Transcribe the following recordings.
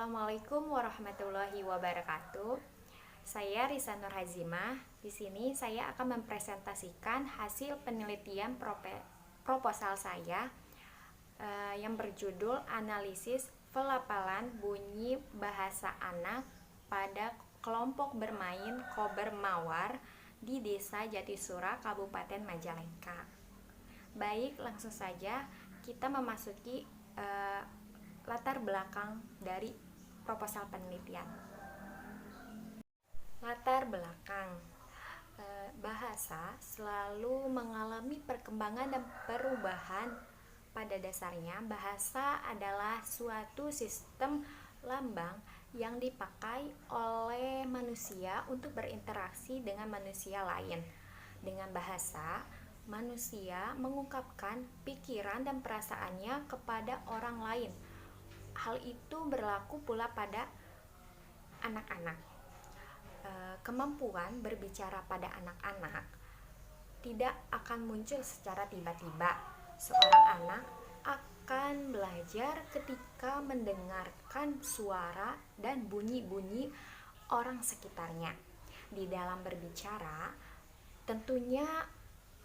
Assalamualaikum warahmatullahi wabarakatuh. Saya Risa Nurhazimah. Di sini saya akan mempresentasikan hasil penelitian proposal saya yang berjudul Analisis Pelafalan Bunyi Bahasa Anak pada Kelompok Bermain Kober Mawar di Desa Jatisura, Kabupaten Majalengka. Baik, langsung saja kita memasuki latar belakang dari proposal penelitian. Latar belakang, bahasa selalu mengalami perkembangan dan perubahan. Pada dasarnya, bahasa adalah suatu sistem lambang yang dipakai oleh manusia untuk berinteraksi dengan manusia lain. Dengan bahasa, manusia mengungkapkan pikiran dan perasaannya kepada orang lain. Hal itu berlaku pula pada anak-anak. Kemampuan berbicara pada anak-anak tidak akan muncul secara tiba-tiba. Seorang anak akan belajar ketika mendengarkan suara dan bunyi-bunyi orang sekitarnya. Di dalam berbicara, tentunya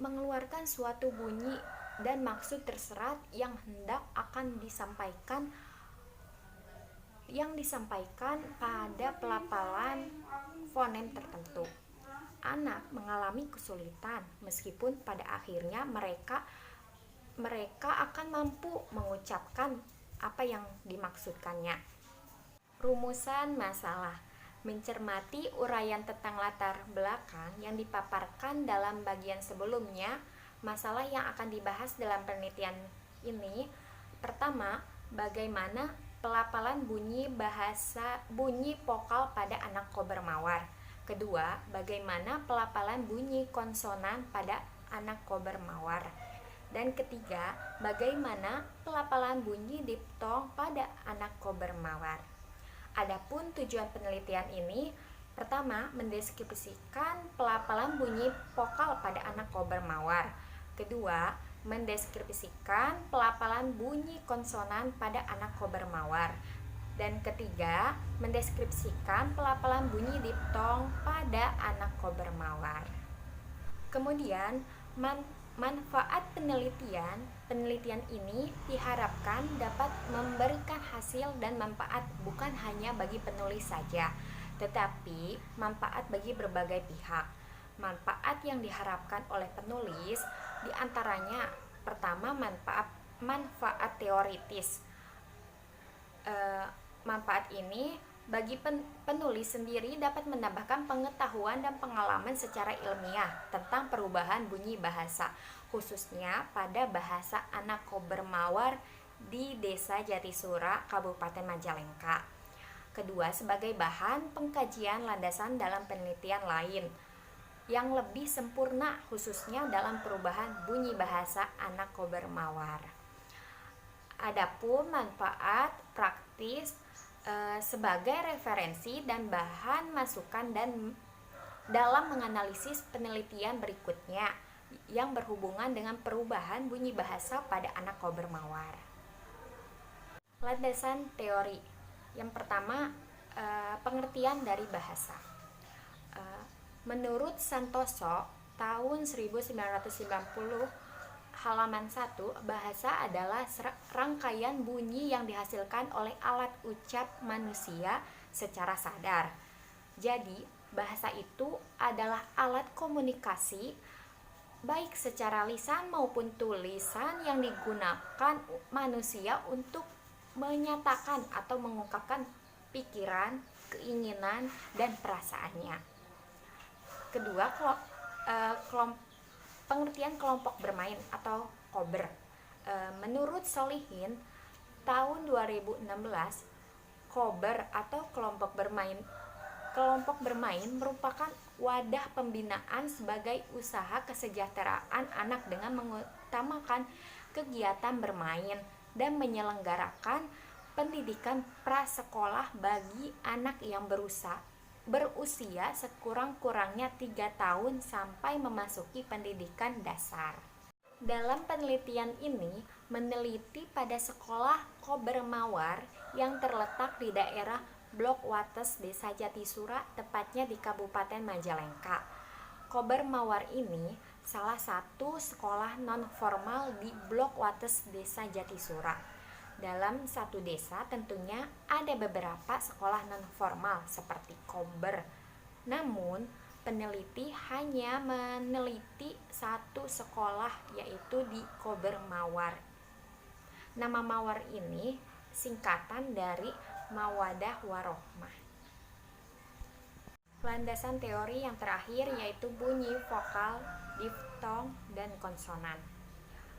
mengeluarkan suatu bunyi dan maksud terserat yang hendak akan disampaikan pada pelafalan fonem tertentu. Anak mengalami kesulitan meskipun pada akhirnya mereka akan mampu mengucapkan apa yang dimaksudkannya. Rumusan masalah: mencermati uraian tentang latar belakang yang dipaparkan dalam bagian sebelumnya. Masalah yang akan dibahas dalam penelitian ini: pertama, bagaimana pelafalan bunyi vokal pada anak kober mawar. Kedua, bagaimana pelafalan bunyi konsonan pada anak kober mawar. Dan ketiga, bagaimana pelafalan bunyi diptong pada anak kober mawar. Adapun tujuan penelitian ini: pertama, mendeskripsikan pelafalan bunyi vokal pada anak kober mawar. Kedua, mendeskripsikan pelafalan bunyi konsonan pada anak kober mawar. Dan ketiga, mendeskripsikan pelafalan bunyi diptong pada anak kober mawar. Kemudian, manfaat penelitian ini diharapkan dapat memberikan hasil dan manfaat bukan hanya bagi penulis saja, tetapi manfaat bagi berbagai pihak. Manfaat yang diharapkan oleh penulis diantaranya: pertama, manfaat teoritis. Manfaat ini bagi penulis sendiri dapat menambahkan pengetahuan dan pengalaman secara ilmiah tentang perubahan bunyi bahasa, khususnya pada bahasa anak kober mawar di Desa Jatisura, Kabupaten Majalengka. Kedua, sebagai bahan pengkajian landasan dalam penelitian lain yang lebih sempurna, khususnya dalam perubahan bunyi bahasa anak kober mawar. Adapun manfaat praktis sebagai referensi dan bahan masukan dan dalam menganalisis penelitian berikutnya yang berhubungan dengan perubahan bunyi bahasa pada anak kober mawar. Landasan teori. Yang pertama, pengertian dari bahasa. Menurut Santoso tahun 1990, halaman 1, bahasa adalah rangkaian bunyi yang dihasilkan oleh alat ucap manusia secara sadar. Jadi, bahasa itu adalah alat komunikasi baik secara lisan maupun tulisan yang digunakan manusia untuk menyatakan atau mengungkapkan pikiran, keinginan, dan perasaannya. Kedua, pengertian kelompok bermain atau kober. Menurut Solihin tahun 2016, kober atau kelompok bermain merupakan wadah pembinaan sebagai usaha kesejahteraan anak dengan mengutamakan kegiatan bermain dan menyelenggarakan pendidikan prasekolah bagi anak yang berusia sekurang-kurangnya 3 tahun sampai memasuki pendidikan dasar. Dalam penelitian ini meneliti pada sekolah kober mawar yang terletak di daerah Blok Wates, Desa Jatisura, tepatnya di Kabupaten Majalengka. Kober Mawar ini salah satu sekolah non-formal di Blok Wates, Desa Jatisura. Dalam satu desa tentunya ada beberapa sekolah non-formal seperti Kober. Namun, peneliti hanya meneliti satu sekolah, yaitu di Kober Mawar. Nama Mawar ini singkatan dari Mawadah Warohmah. Landasan teori yang terakhir yaitu bunyi vokal, diftong, dan konsonan.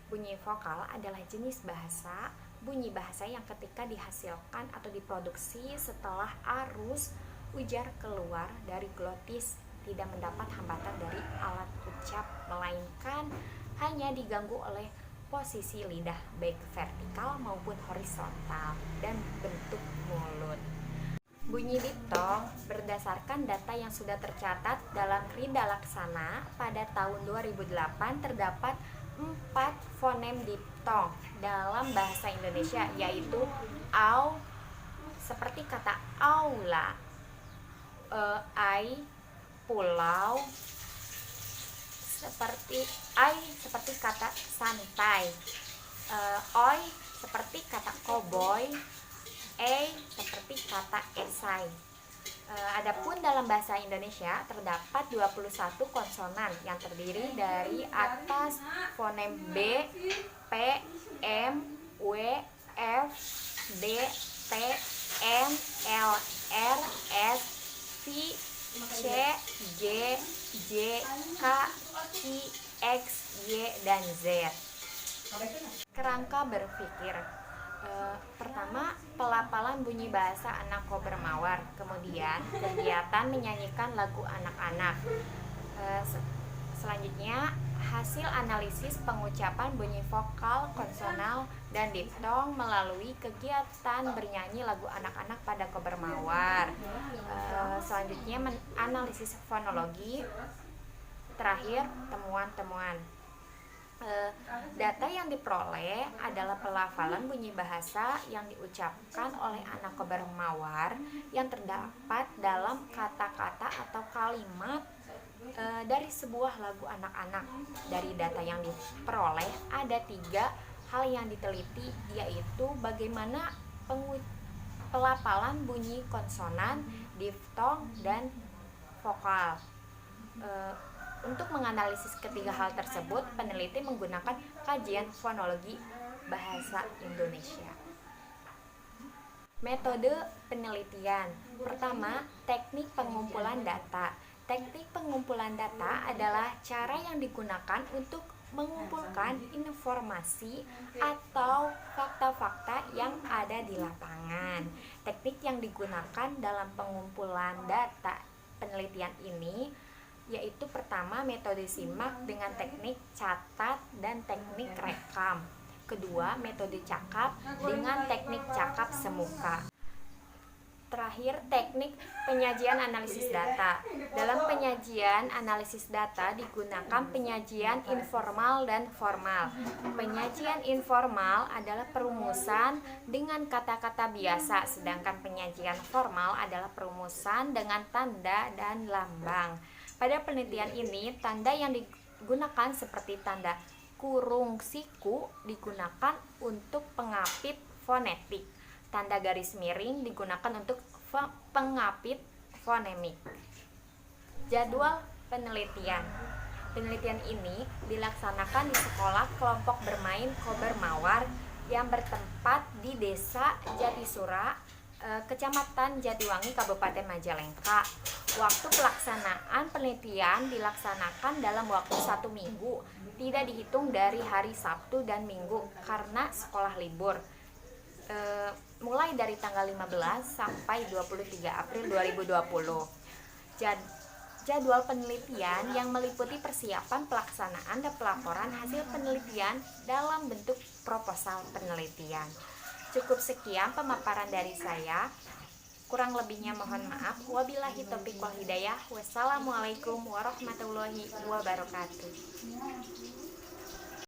Bunyi vokal adalah jenis bahasa, bunyi bahasa yang ketika dihasilkan atau diproduksi setelah arus ujar keluar dari glotis tidak mendapat hambatan dari alat ucap, melainkan hanya diganggu oleh posisi lidah baik vertikal maupun horizontal dan bentuk mulut. Bunyi diftong berdasarkan data yang sudah tercatat dalam Krida Laksana pada tahun 2008 terdapat 4 fonem diftong dalam bahasa Indonesia, yaitu au seperti kata aula, ai pulau, seperti kata santai, oi seperti kata koboi, seperti kata esai. Adapun dalam bahasa Indonesia terdapat 21 konsonan yang terdiri dari atas fonem B, P, M, W, F, D, T, N, L, R, S, V, C, J, J, K, I, X, Y, dan Z. Kerangka berpikir. Pertama, pelafalan bunyi bahasa anak Kober Mawar. Kemudian, kegiatan menyanyikan lagu anak-anak. Selanjutnya, hasil analisis pengucapan bunyi vokal, konsonal, dan diftong melalui kegiatan bernyanyi lagu anak-anak pada Kober Mawar. Selanjutnya, analisis fonologi. Terakhir, temuan-temuan. Data yang diperoleh adalah pelafalan bunyi bahasa yang diucapkan oleh anak Kober Mawar yang terdapat dalam kata-kata atau kalimat dari sebuah lagu anak-anak. Dari data yang diperoleh ada 3 hal yang diteliti, yaitu bagaimana pelafalan bunyi konsonan, diftong, dan vokal. Untuk menganalisis ketiga hal tersebut, peneliti menggunakan kajian fonologi bahasa Indonesia. Metode penelitian. Pertama, teknik pengumpulan data. Teknik pengumpulan data adalah cara yang digunakan untuk mengumpulkan informasi atau fakta-fakta yang ada di lapangan. Teknik yang digunakan dalam pengumpulan data penelitian ini yaitu pertama, metode simak dengan teknik catat dan teknik rekam. Kedua, metode cakap dengan teknik cakap semuka. Terakhir, teknik penyajian analisis data. Dalam penyajian analisis data digunakan penyajian informal dan formal. Penyajian informal adalah perumusan dengan kata-kata biasa, sedangkan penyajian formal adalah perumusan dengan tanda dan lambang. Pada penelitian ini, tanda yang digunakan seperti tanda kurung siku digunakan untuk pengapit fonetik. Tanda garis miring digunakan untuk pengapit fonemik. Jadwal penelitian. Penelitian ini dilaksanakan di sekolah kelompok bermain Kober Mawar yang bertempat di Desa Jatisura, Kecamatan Jatiwangi, Kabupaten Majalengka. Waktu pelaksanaan penelitian dilaksanakan dalam waktu 1 minggu, tidak dihitung dari hari Sabtu dan Minggu karena sekolah libur. Mulai dari tanggal 15 sampai 23 April 2020. Jadwal penelitian yang meliputi persiapan pelaksanaan dan pelaporan hasil penelitian dalam bentuk proposal penelitian. Cukup sekian pemaparan dari saya. Kurang lebihnya mohon maaf. Wabillahi taufiq wal hidayah. Wassalamualaikum warahmatullahi wabarakatuh.